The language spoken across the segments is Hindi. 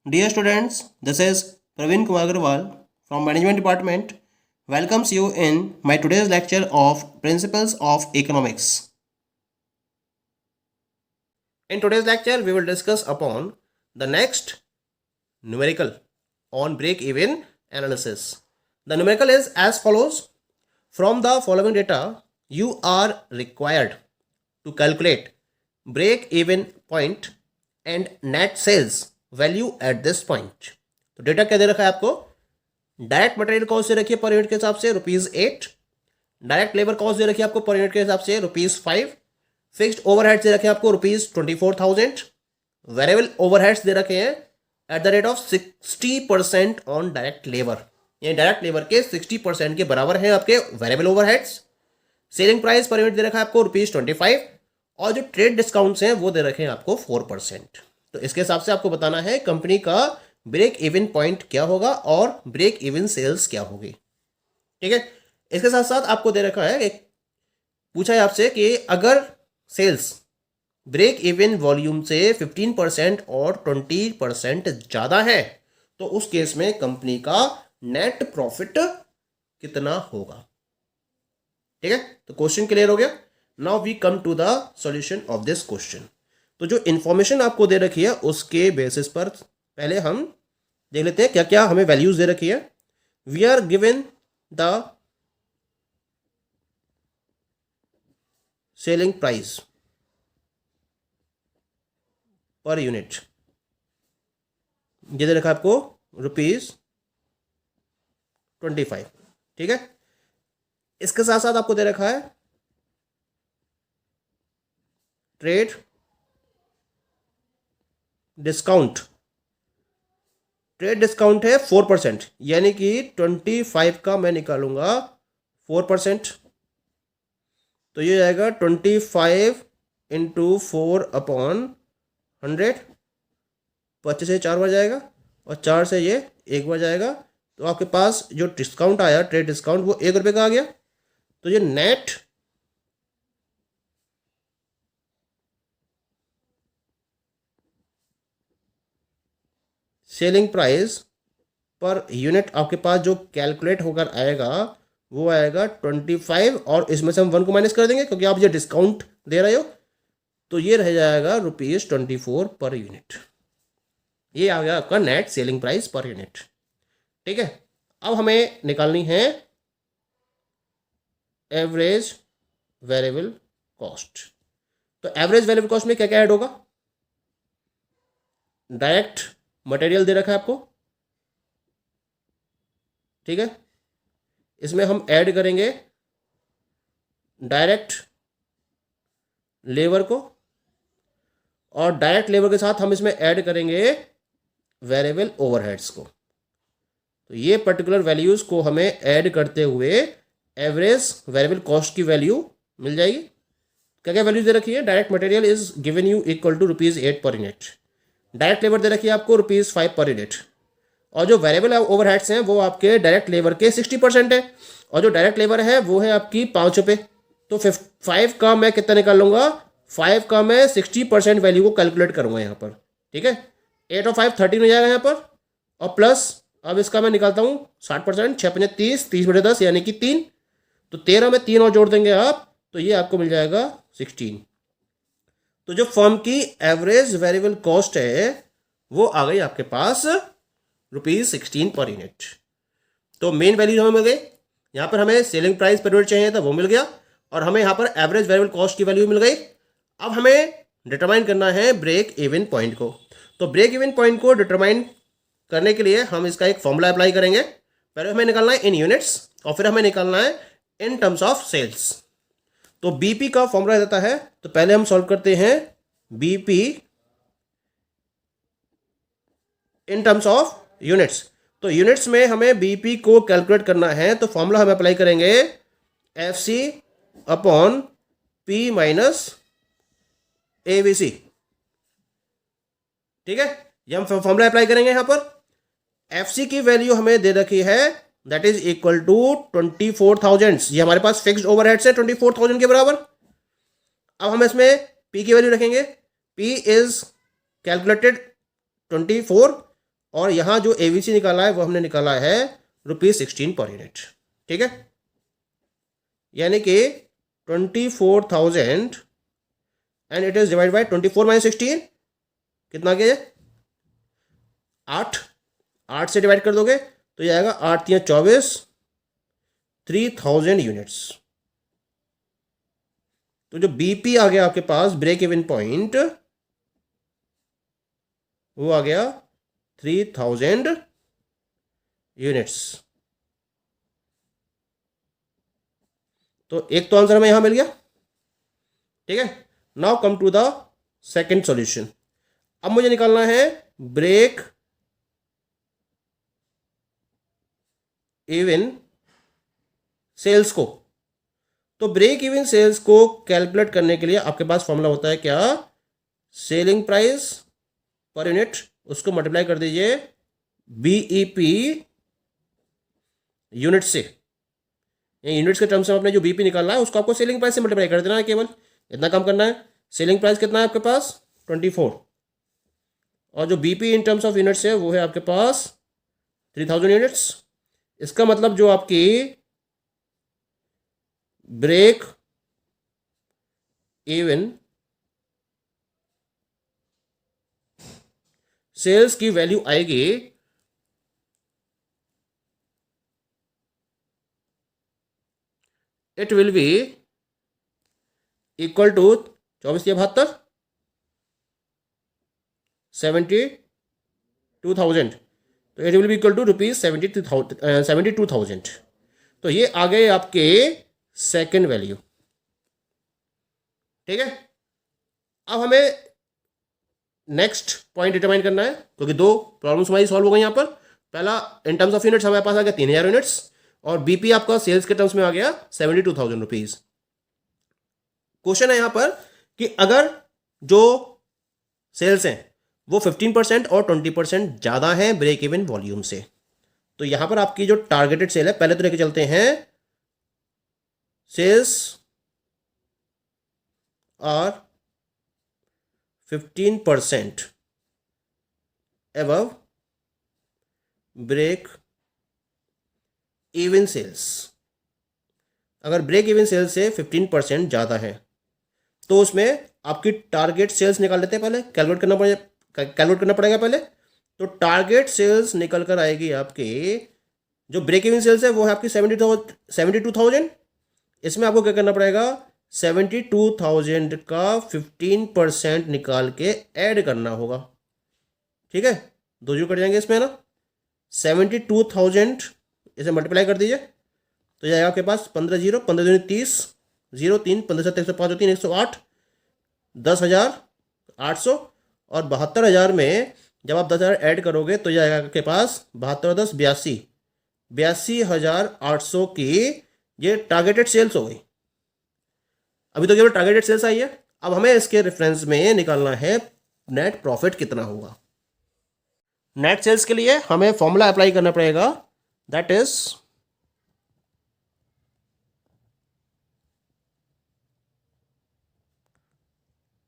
Dear students, this is Praveen Kumar Agarwal from Management Department. Welcomes you in my today's lecture of Principles of Economics. In today's lecture, we will discuss upon the next numerical on break-even analysis. The numerical is as follows. From the following data, you are required to calculate break-even point and net sales value at this point. तो डेटा क्या दे रखा है आपको? डायरेक्ट मटेरियल कॉस्ट दे रखी है पर यूनिट के हिसाब से ₹8, डायरेक्ट लेबर कॉस्ट दे रखी है आपको पर यूनिट के हिसाब से ₹5, फिक्स्ड ओवरहेड्स दे रखे हैं आपको ₹24,000, वेरिएबल ओवरहेड्स दे रखे हैं at the rate of 60% on direct labour. ये डायरेक्ट लेबर के 60% के बराबर है आपके variable overheads. Selling price per unit दे रखा है आपको ₹25 और जो ट्रेड डिस्काउंट्स हैं वो दे रखे हैं आपको 4%। तो इसके हिसाब से आपको बताना है कंपनी का ब्रेक इवन पॉइंट क्या होगा और ब्रेक इवन सेल्स क्या होगी। ठीक है, इसके साथ साथ आपको दे रखा है एक पूछा है आपसे कि अगर सेल्स ब्रेक इवन वॉल्यूम से 15% और 20% ज़्यादा है तो उस केस में कंपनी का नेट प्रॉफिट कितना होगा। ठीक है, तो क्वेश्चन क्लियर हो गया। Now we come to the solution of this question. तो जो इन्फॉर्मेशन आपको दे रखी है उसके बेसिस पर पहले हम देख लेते हैं क्या क्या हमें वैल्यूज दे रखी है। We are given the selling price per unit, ये दे रखा है आपको ₹25। ठीक है, इसके साथ साथ आपको दे रखा है ट्रेड डिस्काउंट। ट्रेड डिस्काउंट है 4%, यानी कि 25 का मैं निकालूंगा 4%, तो ये जाएगा 25 × 4/100। 25 से 4 बार जाएगा और 4 से ये 1 बार जाएगा, तो आपके पास जो डिस्काउंट आया ट्रेड डिस्काउंट वो ₹1 का आ गया। तो ये net selling price per unit आपके पास जो कैलकुलेट होकर आएगा वो आएगा 25, और इसमें से हम 1 को माइनस कर देंगे क्योंकि आप ये डिस्काउंट दे रहे हो, तो ये रह जाएगा ₹24 पर यूनिट। ये आ गया आपका net selling price per unit. ठीक है, अब हमें निकालनी है एवरेज वेरिएबल कॉस्ट। तो एवरेज वेरिएबल कॉस्ट में क्या क्या ऐड होगा? डायरेक्ट मटेरियल दे रखा है आपको। ठीक है, इसमें हम ऐड करेंगे डायरेक्ट लेबर को, और डायरेक्ट लेबर के साथ हम इसमें ऐड करेंगे वेरिएबल ओवरहेड्स को। तो ये पर्टिकुलर वैल्यूज को हमें ऐड करते हुए एवरेज वेरिएबल कॉस्ट की वैल्यू मिल जाएगी। क्या क्या वैल्यू दे रखी है? Direct material is given you equal to ₹8 per unit, direct labour दे रखी है आपको ₹5 पर यूनिट, और जो वेरिएबल ओवरहेड्स हैं वो आपके डायरेक्ट लेबर के 60% है, और जो डायरेक्ट लेबर है वो है आपकी ₹5। तो 5 का मैं कितना निकाल लूँगा? 5 का मैं 60% वैल्यू को कैलकुलेट करूँगा यहाँ पर। ठीक है, 8 और 5 13 हो जाएगा यहाँ पर, और प्लस अब इसका मैं निकालता हूँ 60%, 6 × 5 30, 30/10 यानी कि 3, तो 13 में 3 और जोड़ देंगे आप, तो ये आपको मिल जाएगा 16। तो जो फर्म की एवरेज वेरिएबल कॉस्ट है वो आ गई आपके पास ₹16 पर यूनिट। तो मेन वैल्यू हमें मिल गई। यहाँ पर हमें सेलिंग प्राइस पर यूनिट चाहिए था, वो मिल गया, और हमें यहाँ पर एवरेज वेरिएबल कॉस्ट की वैल्यू मिल गई। अब हमें डिटरमाइन करना है ब्रेक इवन पॉइंट को। तो ब्रेक इवन पॉइंट को डिटरमाइन करने के लिए हम इसका एक फॉर्मूला अप्लाई करेंगे। पहले हमें निकालना है इन यूनिट्स और फिर हमें निकालना है इन टर्म्स ऑफ सेल्स। तो बीपी का फॉर्मूला देता है, तो पहले हम सॉल्व करते हैं BP in terms of units. तो यूनिट्स में हमें बीपी को कैलकुलेट करना है, तो फॉर्मूला हम अप्लाई करेंगे FC/P - ABC। ठीक है, ये हम फॉर्मूला अप्लाई करेंगे। यहां पर FC की वैल्यू हमें दे रखी है, दैट इज इक्वल टू 24,000। ये हमारे पास फिक्स्ड ओवरहेड्स है 24,000 के बराबर। अब हम इसमें P की वैल्यू रखेंगे। P इज कैलकुलेटेड 24 और यहाँ जो एवीसी निकाला है वो हमने निकाला है ₹16 पर यूनिट। ठीक है, यानी कि 24,000 and it is divide by 24 minus 16, कितना के 8 से डिवाइड कर दोगे तो ये आएगा 8 या 24, 3000 यूनिट्स। तो जो बीपी आ गया आपके पास ब्रेक इवन पॉइंट, वो आ गया 3000 यूनिट्स। तो एक तो आंसर हमें यहां मिल गया। ठीक है, now come to the second solution. अब मुझे निकालना है ब्रेक इवन सेल्स को। तो ब्रेक इवन सेल्स को कैलकुलेट करने के लिए आपके पास फॉर्मूला होता है क्या, सेलिंग प्राइस पर यूनिट, उसको मल्टीप्लाई कर दीजिए बीईपी यूनिट से। यूनिट्स के टर्म्स में आपने जो बीपी निकालना है उसको आपको सेलिंग प्राइस से मल्टीप्लाई कर देना है, केवल इतना काम करना है। सेलिंग प्राइस कितना है आपके पास 24, और जो BP in terms of units है वो है आपके पास 3000 यूनिट्स। इसका मतलब जो आपकी ब्रेक इवन सेल्स की वैल्यू आएगी it will be equal to 24 या 72, 72,000। तो it will be equal to ₹72,000। तो ये आ गए आपके सेकेंड वैल्यू। ठीक है, अब हमें नेक्स्ट पॉइंट डिटरमाइन करना है, क्योंकि दो प्रॉब्लम्स हमारी सॉल्व हो गई यहाँ पर। पहला इन टर्म्स ऑफ यूनिट्स हमारे पास आ गया 3000 यूनिट्स, और बीपी आपका सेल्स के टर्म्स में आ गया 72,000 रुपीज। क्वेश्चन है यहां पर कि अगर जो सेल्स हैं वो 15% और 20% ज्यादा है ब्रेक इवन वॉल्यूम से, तो यहां पर आपकी जो टारगेटेड सेल है, पहले तो लेके चलते हैं sales are 15% above break even sales. अगर ब्रेक इवन सेल्स से 15% ज़्यादा है तो उसमें आपकी टारगेट सेल्स निकाल लेते हैं, पहले कैलकुलेट करना पड़ेगा पहले। तो टारगेट सेल्स निकल कर आएगी आपकी, जो ब्रेक इवन सेल्स है वो है आपकी 72,000। इसमें आपको क्या करना पड़ेगा, 72,000 का 15% निकाल के ऐड करना होगा। ठीक है, दो जीरो कट जाएंगे इसमें ना, 72,000 इसे मल्टीप्लाई कर दीजिए तो जाएगा आपके पास 15 जीरो, 15 दूनी 30, 0 3, 15 7 105 3 108, 10,800, और 72,000 में जब आप 10,000 ऐड करोगे तो जाएगा आपके पास 72 और 10 82, 82,800 की ये टारगेटेड सेल्स हो गई। अभी तो केवल टारगेटेड सेल्स आई है। अब हमें इसके रेफरेंस में निकालना है नेट प्रॉफिट कितना होगा। नेट सेल्स के लिए हमें फॉर्मूला अप्लाई करना पड़ेगा, that is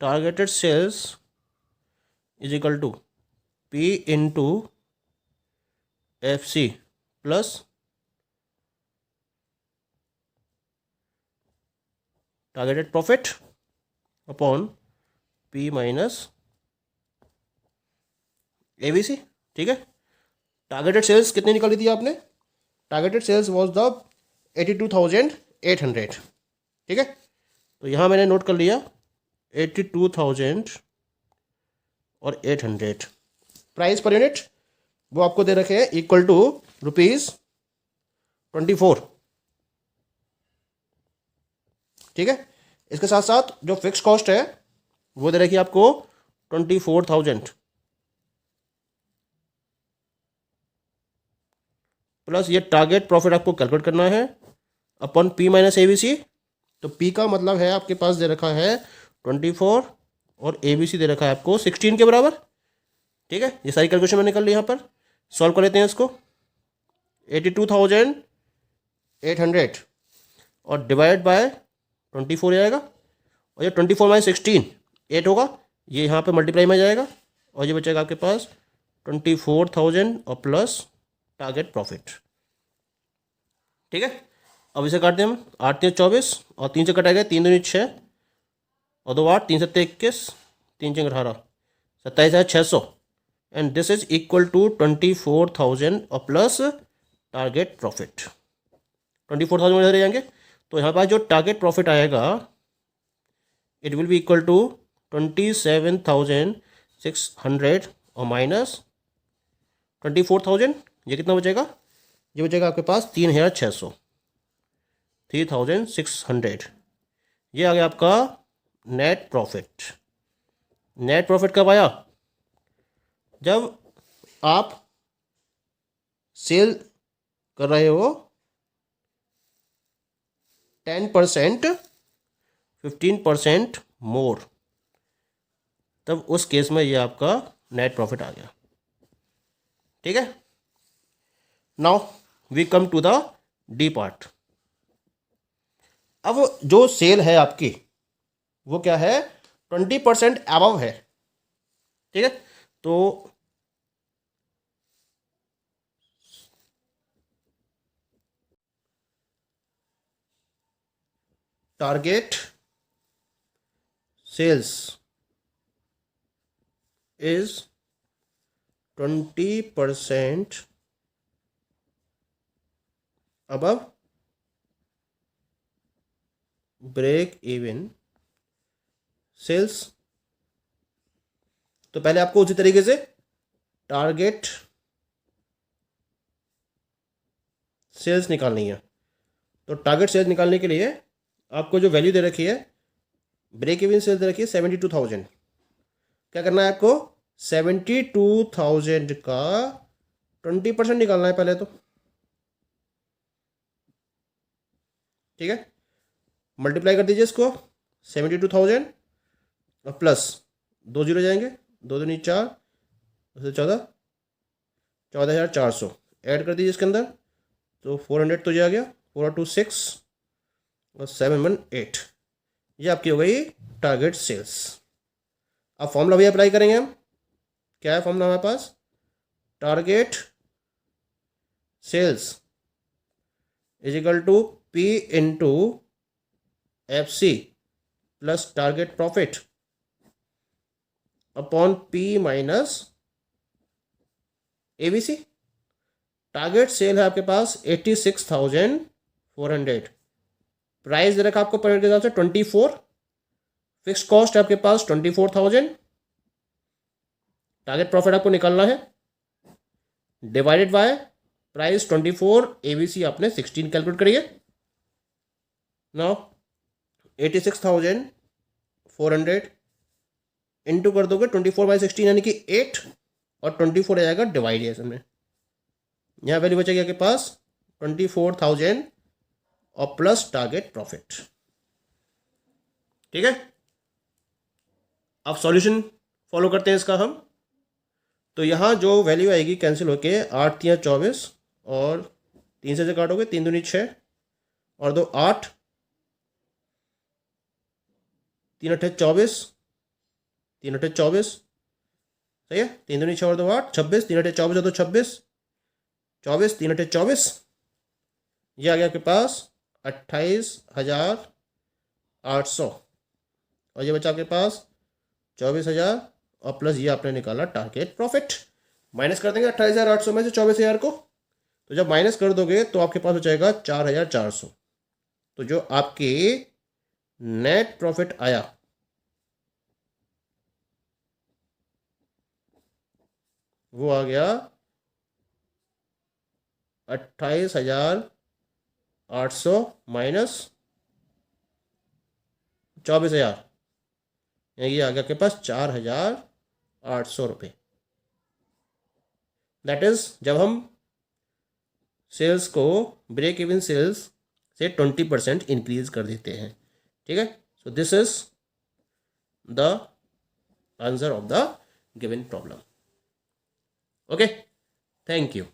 targeted sales is equal to P into FC plus targeted profit upon P minus ABC। ठीक है, टारगेटेड सेल्स कितनी निकाली थी आपने, टारगेटेड सेल्स वाज द 82,800। ठीक है, तो यहाँ मैंने नोट कर लिया 82,000 और 800। प्राइस पर यूनिट वो आपको दे रखे हैं इक्वल टू ₹24। ठीक है, इसके साथ साथ जो फिक्स कॉस्ट है वो दे रखी है आपको 24,000 प्लस ये टारगेट प्रॉफिट आपको कैलकुलेट करना है अपन P माइनस ABC। तो P का मतलब है आपके पास दे रखा है 24 और ABC दे रखा है आपको 16 के बराबर। ठीक है, ये सारी कैलकुलेशन मैंने कर ली। यहाँ पर सॉल्व कर लेते हैं इसको, 82,800 और डिवाइड बाय 24 आएगा, और ये 24 माइनस 16 8 होगा, ये यहाँ पे मल्टीप्लाई में जाएगा और ये बचेगा आपके पास 24,000 और प्लस टारगेट प्रॉफिट। ठीक है, अब इसे काटते हैं हम। 8 3 24 और 3 से कटाएगा 3 दूनी 6 और 2 8 3 7 21 3 6 18 27,600 and this is equal to 24,000 और प्लस टारगेट प्रॉफिट। 24,000 इधर जाएंगे तो यहाँ पास जो टारगेट प्रॉफिट आएगा it will be equal to 27,600 और माइनस 24,000। ये कितना बचेगा? ये बचेगा आपके पास 3,600, 3,600। ये आ गया आपका नेट प्रॉफिट। नेट प्रॉफिट कब आया? जब आप सेल कर रहे हो 10%, 15% मोर, तब उस केस में ये आपका नेट प्रॉफिट आ गया। ठीक है, now we come to the D part. अब जो सेल है आपकी वो क्या है? 20% अबव है। ठीक है, तो target sales is 20% above break even sales. तो पहले आपको उसी तरीके से टारगेट सेल्स निकालनी है। तो टारगेट सेल्स निकालने के लिए आपको जो वैल्यू दे रखी है, ब्रेक इवन सेल्स दे रखी है 72,000। क्या करना है आपको? 72,000 का 20% निकालना है पहले तो। ठीक है, मल्टीप्लाई कर दीजिए इसको 72,000 और प्लस 2 जीरो जाएंगे, 2 दूनी 4, 14, 14,400 ऐड कर दीजिए इसके अंदर तो 400 तो ये आ गया, 4 2 6 और 7 1 8। ये आपकी हो गई टारगेट सेल्स। अब फॉर्मूला भी अप्लाई करेंगे हम। क्या है फॉर्मूला हमारे पास? Target sales is equal to P into F C plus target profit upon P minus ABC. Target sale है आपके पास 86,400। प्राइस दे रखा आपको पर के हिसाब से 24। फिक्स कॉस्ट है आपके पास 24,000। टारगेट प्रॉफिट आपको निकालना है डिवाइडेड बाय प्राइस 24, एबीसी आपने 16 कैलकुलेट करिए। नाउ 86,400 इंटू कर दोगे 24/16 यानी कि 8 और 24 आ जाएगा डिवाइडेशन में। यहाँ वैल्यू बचेगी आपके पास 24,000 और प्लस टारगेट प्रॉफिट। ठीक है, अब सॉल्यूशन फॉलो करते हैं इसका हम। तो यहाँ जो वैल्यू आएगी कैंसिल होके 8 3 24 और 3 से काटोगे 3 दूनी 6 और 2 8, 3 8 24, 3 8 24 सही है। 3 दूनी 6 और 2 8 26, 3 8 24 और 2 26, 24 3 8 24। ये आ गया आपके पास 28,800 और ये बचा आपके पास 24,000 और प्लस ये आपने निकाला टारगेट प्रॉफिट। माइनस कर देंगे 28,800 में से 24,000 को। तो जब माइनस कर दोगे तो आपके पास हो जाएगा 4,400। तो जो आपके नेट प्रॉफिट आया वो आ गया 28,800 माइनस 24,000, ये आ गया आपके पास 4,800 रुपये। दैट इज जब हम सेल्स को ब्रेक इवन सेल्स से 20% इंक्रीज कर देते हैं। ठीक है, so this is the answer of the given problem. Okay, thank you.